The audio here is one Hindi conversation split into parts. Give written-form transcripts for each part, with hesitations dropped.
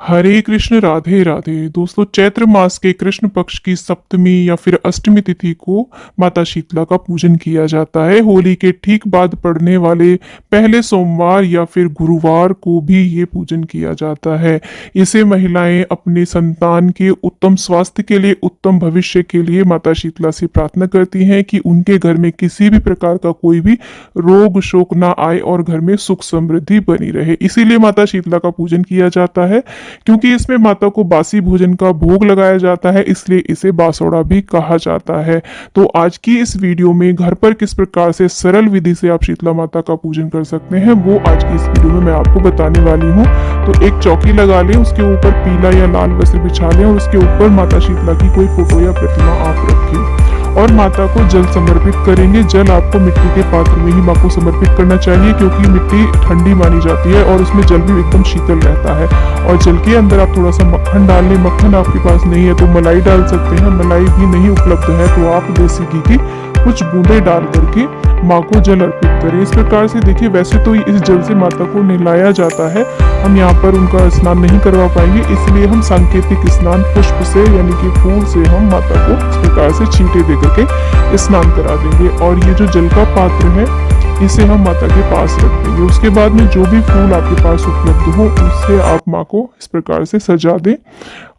हरे कृष्ण राधे राधे। दोस्तों, चैत्र मास के कृष्ण पक्ष की सप्तमी या फिर अष्टमी तिथि को माता शीतला का पूजन किया जाता है। होली के ठीक बाद पड़ने वाले पहले सोमवार या फिर गुरुवार को भी ये पूजन किया जाता है। इसे महिलाएं अपने संतान के उत्तम स्वास्थ्य के लिए, उत्तम भविष्य के लिए माता शीतला से प्रार्थना करती हैं कि उनके घर में किसी भी प्रकार का कोई भी रोग शोक ना आए और घर में सुख समृद्धि बनी रहे। इसीलिए माता शीतला का पूजन किया जाता है। क्योंकि इसमें माता को बासी भोजन का भोग लगाया जाता है, इसलिए इसे बासोड़ा भी कहा जाता है। तो आज की इस वीडियो में घर पर किस प्रकार से सरल विधि से आप शीतला माता का पूजन कर सकते हैं, वो आज की इस वीडियो में मैं आपको बताने वाली हूँ। तो एक चौकी लगा लें, उसके ऊपर पीला या लाल वस्त्र बिछा लें और उसके ऊपर माता शीतला की कोई फोटो या प्रतिमा आप रखें और माता को जल समर्पित करेंगे। जल आपको मिट्टी के पात्र में ही माँ को समर्पित करना चाहिए, क्योंकि मिट्टी ठंडी मानी जाती है और उसमें जल भी एकदम शीतल रहता है। और जल के अंदर आप थोड़ा सा मक्खन डाल लें। मक्खन आपके पास नहीं है तो मलाई डाल सकते हैं। मलाई भी नहीं उपलब्ध है तो आप देसी घी की कुछ बूंदे डाल करके माँ को जल अर्पित करें। इस प्रकार से देखिए, वैसे तो इस जल से माता को नहलाया जाता है, हम यहाँ पर उनका स्नान नहीं करवा पाएंगे, इसलिए हम सांकेतिक स्नान पुष्प से यानी कि फूल से हम माता को इस प्रकार से छींटे दे करके स्नान करा देंगे। और ये जो जल का पात्र है, इसे हम माता के पास रख देंगे। उसके बाद में जो भी फूल आपके पास उपलब्ध हो, उससे आप माँ को इस प्रकार से सजा दें।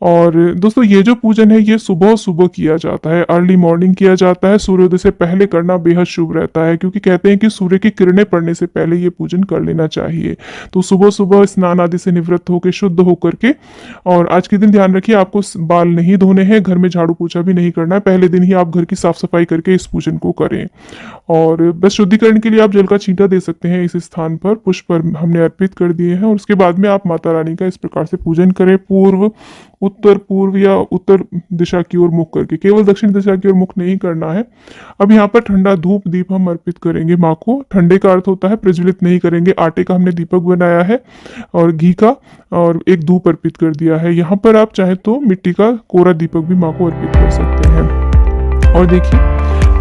और दोस्तों, ये जो पूजन है ये सुबह सुबह किया जाता है, अर्ली मॉर्निंग किया जाता है। सूर्योदय से पहले करना बेहद शुभ रहता है, क्योंकि कहते हैं कि सूर्य की किरणें पड़ने से पहले ये पूजन कर लेना चाहिए। तो सुबह सुबह स्नान आदि से निवृत्त होकर, शुद्ध होकर के, और आज के दिन ध्यान रखिए आपको बाल नहीं धोने हैं, घर में झाड़ू पोछा भी नहीं करना है। पहले दिन ही आप घर की साफ सफाई करके इस पूजन को करें। और बस शुद्धिकरण के लिए आप जल का छींटा दे सकते हैं इस स्थान पर। पुष्प हमने अर्पित कर दिए हैं और उसके बाद में आप माता रानी का इस प्रकार से पूजन करें। पूर्व, उत्तर पूर्व या उत्तर दिशा की ओर मुख करके, केवल दक्षिण दिशा की ओर मुख नहीं करना है। अब यहाँ पर ठंडा धूप दीप हम अर्पित करेंगे माँ को। ठंडे का अर्थ होता है प्रज्वलित नहीं करेंगे। आटे का हमने दीपक बनाया है और घी का, और एक धूप अर्पित कर दिया है। यहाँ पर आप चाहे तो मिट्टी का कोरा दीपक भी माँ को अर्पित कर सकते हैं। और देखिए,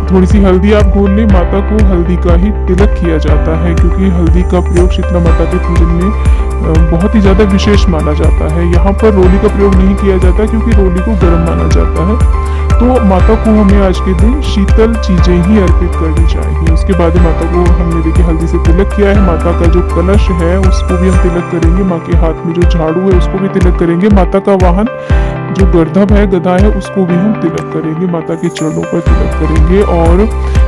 थोड़ी सी हल्दी आप घोल लें। माता को हल्दी का ही तिलक किया जाता है, क्योंकि हल्दी का प्रयोग शीतला माता के पूजन में बहुत ही ज्यादा विशेष माना जाता है। यहाँ पर रोली का प्रयोग नहीं किया जाता, क्योंकि रोली को गर्म माना जाता है। तो माता को हमें आज के दिन शीतल चीजें ही अर्पित करनी चाहिए। उसके बाद माता को हमने देखिए हल्दी से तिलक किया है। माता का जो कलश है उसको भी हम तिलक करेंगे। माँ के हाथ में जो झाड़ू है उसको भी तिलक करेंगे। माता का वाहन जो गर्दभ है, गदा है, उसको भी हम तिलक करेंगे। माता के चरणों पर तिलक करेंगे। और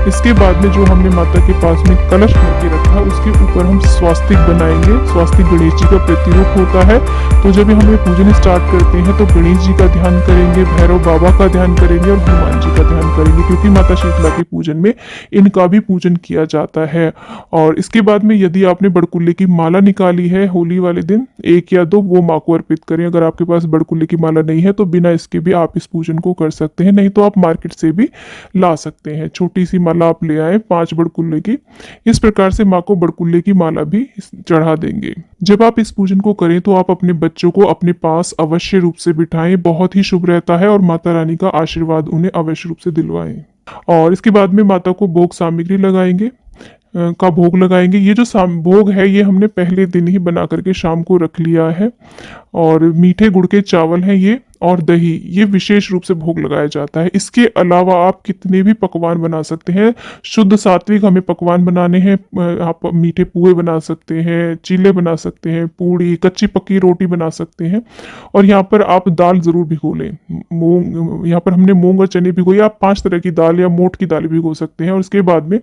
इसके बाद में जो हमने माता के पास में कलश भर के रखा, उसके ऊपर हम स्वास्तिक बनाएंगे। स्वास्तिक गणेश जी का प्रतिरूप होता है। तो जब हम ये पूजन स्टार्ट करते हैं तो गणेश जी का ध्यान करेंगे, भैरव बाबा का ध्यान करेंगे और हनुमान जी का ध्यान करेंगे, क्योंकि माता शीतला के पूजन में इनका भी पूजन किया जाता है। और इसके बाद में यदि आपने बड़कुल्ले की माला निकाली है होली वाले दिन, एक या दो, वो माँ को अर्पित करें। अगर आपके पास बड़कुल्ले की माला नहीं है तो बिना इसके भी आप इस पूजन को कर सकते हैं। नहीं तो आप मार्केट से भी ला सकते हैं। छोटी सी माला आप ले आए 5 बड़कुल्ले की। इस प्रकार से माँ को बड़कुल्ले की माला भी चढ़ा देंगे। जब आप इस पूजन को करें तो आप अपने बच्चों को अपने पास अवश्य रूप से बिठाएं, बहुत ही शुभ रहता है। और माता रानी का आशीर्वाद उन्हें अवश्य रूप से दिलवाएं। और इसके बाद में माता को भोग सामग्री लगाएंगे, का भोग लगाएंगे। ये जो भोग है ये हमने पहले दिन ही बना करके शाम को रख लिया है। और मीठे गुड़ के चावल हैं ये, और दही, ये विशेष रूप से भोग लगाया जाता है। इसके अलावा आप कितने भी पकवान बना सकते हैं। शुद्ध सात्विक हमें पकवान बनाने हैं। आप मीठे पुए बना सकते हैं, चीले बना सकते हैं, पूड़ी, कच्ची पक्की रोटी बना सकते हैं। और यहाँ पर आप दाल जरूर भिगो लें। मूंग, यहाँ पर हमने मूंग और चने भिगोए। आप 5 तरह की दाल या मोट की दाल भिगो सकते हैं। और उसके बाद में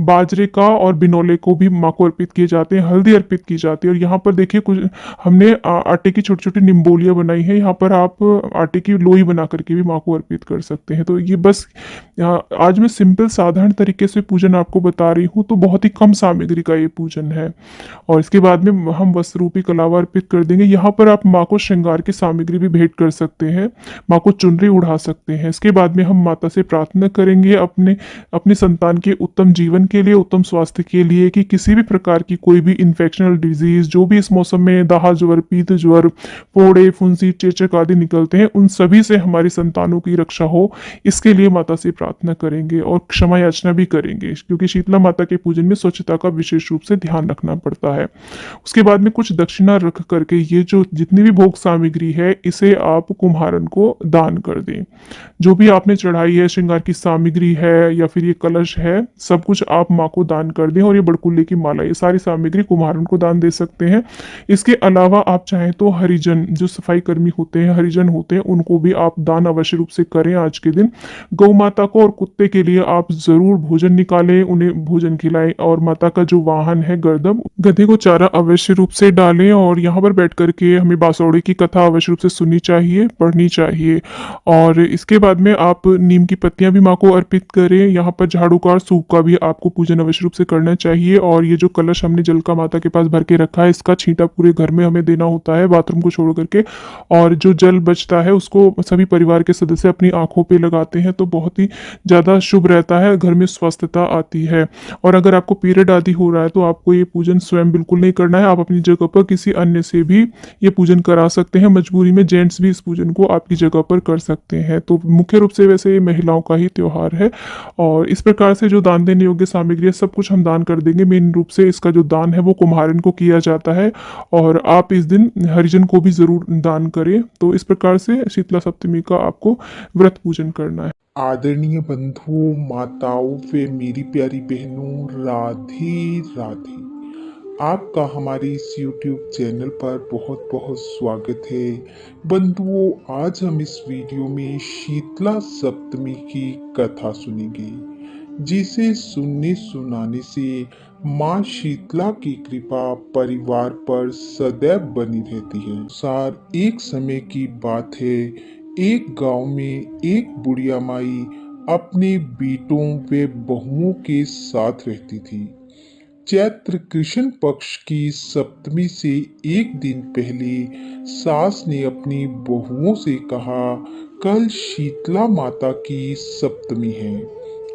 बाजरे का और बिनोले को भी माँ को अर्पित किए जाते हैं। हल्दी अर्पित की जाती है। और यहाँ पर देखिए कुछ हमने आटे की छोटी छोटी निम्बोलियाँ बनाई है। यहाँ पर आप आटे की लोई बना करके भी माँ को अर्पित कर सकते हैं। तो ये बस आज मैं सिंपल साधारण तरीके से पूजन आपको बता रही हूँ। तो बहुत ही कम सामग्री का ये पूजन है। और इसके बाद में हम वस्त्र रूपी कलावा अर्पित कर देंगे। यहाँ पर आप माँ को श्रृंगार की सामग्री भी भेंट कर सकते हैं। माँ को चुनरी उड़ा सकते हैं। इसके बाद में हम माता से प्रार्थना करेंगे अपने संतान के उत्तम जीवन के लिए, उत्तम स्वास्थ्य के लिए, कि किसी भी प्रकार की कोई भी इन्फेक्शनल डिजीज जो भी इस मौसम में दाह ज्वर, पीत ज्वर, फोड़े, फुंसी, चेचक आदि निकलते बोलते हैं, उन सभी से हमारी संतानों की रक्षा हो, इसके लिए माता से प्रार्थना करेंगे और क्षमा याचना भी करेंगे, क्योंकि शीतला माता के पूजन में स्वच्छता का विशेष रूप से ध्यान रखना पड़ता है। उसके बाद में कुछ दक्षिणा रख करके ये जो जितनी भी भोग सामग्री है, इसे आप कुम्हारन को दान कर दें। जो भी आपने चढ़ाई है, श्रृंगार की सामग्री है या फिर ये कलश है, सब कुछ आप माँ को दान कर दें। और ये बड़कुल्ले की माला, ये सारी सामग्री कुम्हारन को दान दे सकते हैं। इसके अलावा आप चाहें तो हरिजन, जो सफाई कर्मी होते हैं, हरिजन होते हैं, उनको भी आप दान अवश्य रूप से करें आज के दिन। गौ माता को और कुत्ते के लिए आप जरूर भोजन निकालें, उन्हें भोजन खिलाएं। और माता का जो वाहन है गर्दम, गधे को चारा अवश्य रूप से डालें। और यहाँ पर बैठ करके हमें बांसुरी की कथा अवश्य रूप से सुननी चाहिए, पढ़नी चाहिए। और इसके बाद में आप नीम की पत्तियां भी माँ को अर्पित करें। यहाँ पर झाड़ू का और सूप का भी आपको पूजन अवश्य रूप से करना चाहिए। और ये जो कलश हमने जल का माता के पास भर के रखा है, इसका छींटा पूरे घर में हमें देना होता है, बाथरूम को छोड़ करके। और जो जल बचता है उसको सभी परिवार के सदस्य अपनी आंखों पे लगाते हैं, तो बहुत ही ज़्यादा शुभ रहता है, घर में स्वस्थता आती है। और अगर आपको पीरियड आदि हो रहा है तो आपको ये पूजन स्वयं बिल्कुल नहीं करना है, आप अपनी जगह पर किसी अन्य से भी ये पूजन करा सकते हैं। मजबूरी में जेंट्स भी इस पूजन को आपकी जगह पर कर सकते हैं। तो मुख्य रूप से वैसे ये महिलाओं का ही त्योहार है। और इस प्रकार से जो दान देने योग्य सामग्री है, सब कुछ हम दान कर देंगे। मेन रूप से इसका जो दान है वो कुम्हारन को किया जाता है। और आप इस दिन हरिजन को भी जरूर दान करें। तो इस प्रकार से शीतला सप्तमी का आपको व्रत पूजन करना है। आदरणीय बंधुओं, माताओं व मेरी प्यारी बहनों, राधे राधे। आपका हमारे इस YouTube चैनल पर बहुत बहुत स्वागत है। बंधुओं, आज हम इस वीडियो में शीतला सप्तमी की कथा सुनेंगे, जिसे सुनने सुनाने से माँ शीतला की कृपा परिवार पर सदैव बनी रहती है। सार एक समय की बात है, एक गांव में एक बुढ़िया माई अपने बेटों व बहुओं के साथ रहती थी। चैत्र कृष्ण पक्ष की सप्तमी से एक दिन पहले सास ने अपनी बहुओं से कहा, कल शीतला माता की सप्तमी है,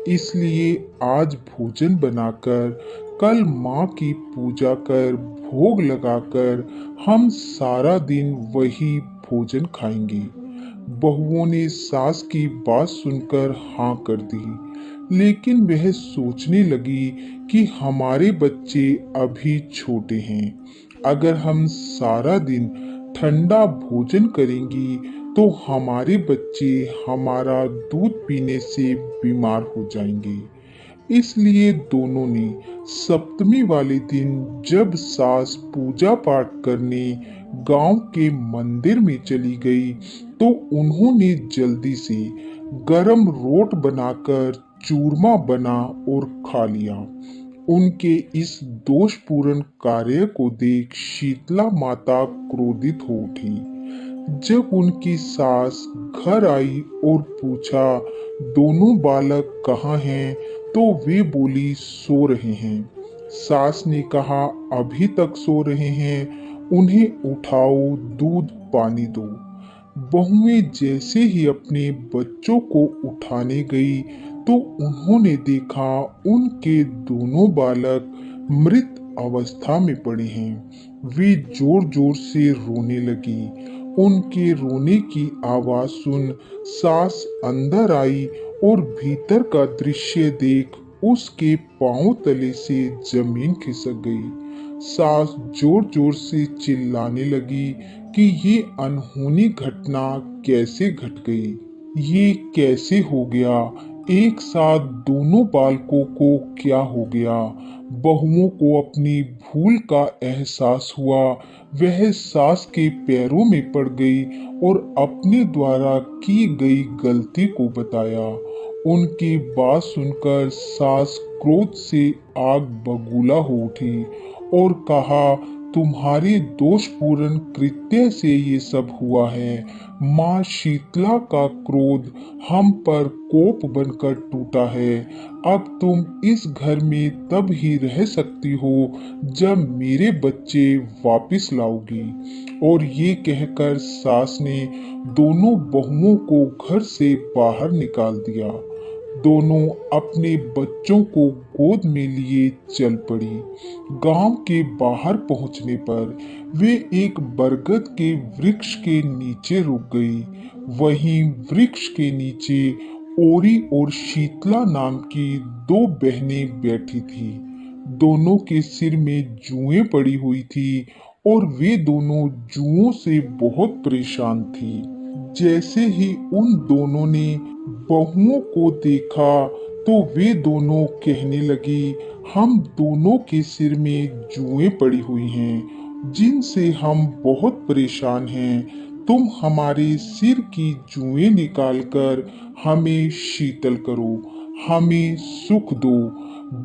इसलिए आज भोजन बनाकर कल माँ की पूजा कर भोग लगाकर हम सारा दिन वही भोजन खाएंगे। बहुओं ने सास की बात सुनकर हाँ कर दी, लेकिन वह सोचने लगी कि हमारे बच्चे अभी छोटे हैं, अगर हम सारा दिन ठंडा भोजन करेंगी तो हमारे बच्चे हमारा दूध पीने से बीमार हो जाएंगे। इसलिए दोनों ने सप्तमी वाले दिन जब सास पूजा पाठ करने गांव के मंदिर में चली गई, तो उन्होंने जल्दी से गरम रोट बनाकर चूरमा बना और खा लिया। उनके इस दोषपूर्ण कार्य को देख शीतला माता क्रोधित हो उठी। जब उनकी सास घर आई और पूछा, दोनों बालक कहाँ हैं, तो वे बोली, सो रहे हैं। सास ने कहा, अभी तक सो रहे हैं, उन्हें उठाओ, दूध पानी दो। बहुएं जैसे ही अपने बच्चों को उठाने गई, तो उन्होंने देखा उनके दोनों बालक मृत अवस्था में पड़े हैं। वे जोर जोर से रोने लगी। उनके रोने की आवाज सुन सास अंदर आई और भीतर का दृश्य देख उसके पांव तले से जमीन खिसक गई। सास जोर जोर से चिल्लाने लगी कि ये अनहोनी घटना कैसे घट गई, ये कैसे हो गया, एक साथ दोनों बालकों को क्या हो गया। बहुओं को अपनी भूल का एहसास हुआ। वह सास के पैरों में पड़ गई और अपने द्वारा की गई गलती को बताया। उनकी बात सुनकर सास क्रोध से आग बबूला हो उठी और कहा, तुम्हारे दोषपूर्ण कृत्य से ये सब हुआ है। माँ शीतला का क्रोध हम पर कोप बनकर टूटा है। अब तुम इस घर में तब ही रह सकती हो जब मेरे बच्चे वापस लाओगी। और ये कहकर सास ने दोनों बहुओं को घर से बाहर निकाल दिया। दोनों अपने बच्चों को गोद में लिए चल पड़ी। गांव के बाहर पहुंचने पर वे एक बरगद के वृक्ष के नीचे रुक गई। वहीं वृक्ष के नीचे ओरी और शीतला नाम की दो बहनें बैठी थी। दोनों के सिर में जुएं पड़ी हुई थी और वे दोनों जुओं से बहुत परेशान थी। जैसे ही उन दोनों ने बहुओं को देखा तो वे दोनों कहने लगी, हम दोनों के सिर में जुएं पड़ी हुई हैं जिनसे हम बहुत परेशान हैं। तुम हमारे सिर की जुएं निकालकर हमें शीतल करो, हमें सुख दो।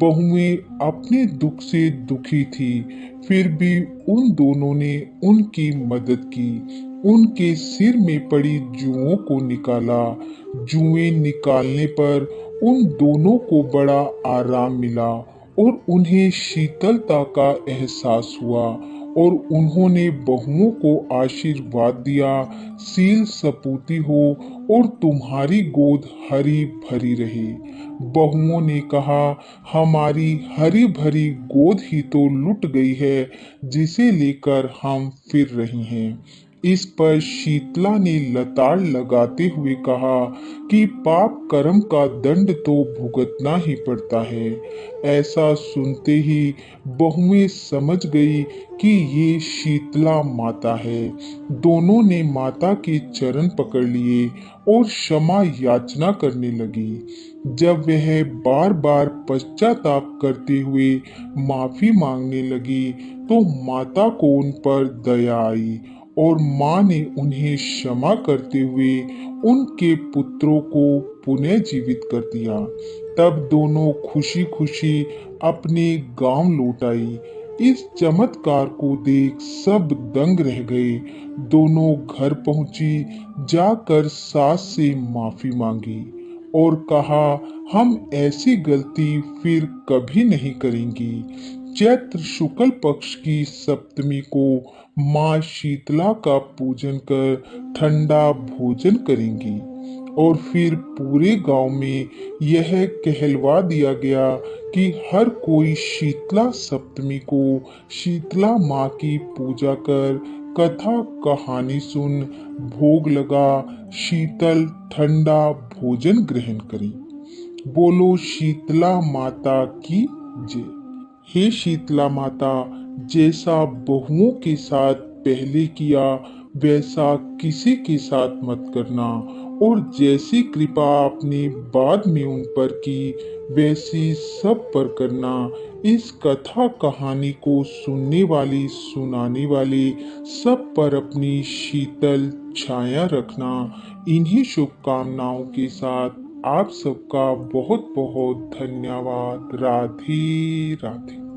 बहुएं अपने दुख से दुखी थी, फिर भी उन दोनों ने उनकी मदद की। उनके सिर में पड़ी जुओं को निकाला। जुएं निकालने पर उन दोनों को बड़ा आराम मिला और उन्हें शीतलता का एहसास हुआ और उन्होंने बहुओं को आशीर्वाद दिया, सील सपूती हो और तुम्हारी गोद हरी भरी रहे। बहुओं ने कहा, हमारी हरी भरी गोद ही तो लुट गई है जिसे लेकर हम फिर रही हैं। इस पर शीतला ने लताड़ लगाते हुए कहा कि पाप कर्म का दंड तो भुगतना ही पड़ता है। ऐसा सुनते ही बहुएं समझ गई कि ये शीतला माता है। दोनों ने माता के चरण पकड़ लिए और क्षमा याचना करने लगी। जब वह बार बार पश्चाताप करते हुए माफी मांगने लगी तो माता को उन पर दया आई और माँ ने उन्हें क्षमा करते हुए उनके पुत्रों को पुनः जीवित कर दिया। तब दोनों खुशी खुशी अपने गांव लौट आई। इस चमत्कार को देख सब दंग रह गए। दोनों घर पहुंची, जाकर सास से माफी मांगी और कहा, हम ऐसी गलती फिर कभी नहीं करेंगी। चैत्र शुक्ल पक्ष की सप्तमी को माँ शीतला का पूजन कर ठंडा भोजन करेंगी और फिर पूरे गांव में यह कहलवा दिया गया कि हर कोई शीतला सप्तमी को शीतला माँ की पूजा कर कथा कहानी सुन भोग लगा शीतल ठंडा भोजन ग्रहण करें। बोलो शीतला माता की जय। हे शीतला माता, जैसा बहुओं के साथ पहले किया वैसा किसी के साथ मत करना और जैसी कृपा आपने बाद में उन पर की वैसी सब पर करना। इस कथा कहानी को सुनने वाले सुनाने वाले सब पर अपनी शीतल छाया रखना। इन्हीं शुभकामनाओं के साथ आप सबका बहुत बहुत धन्यवाद। राधे राधे।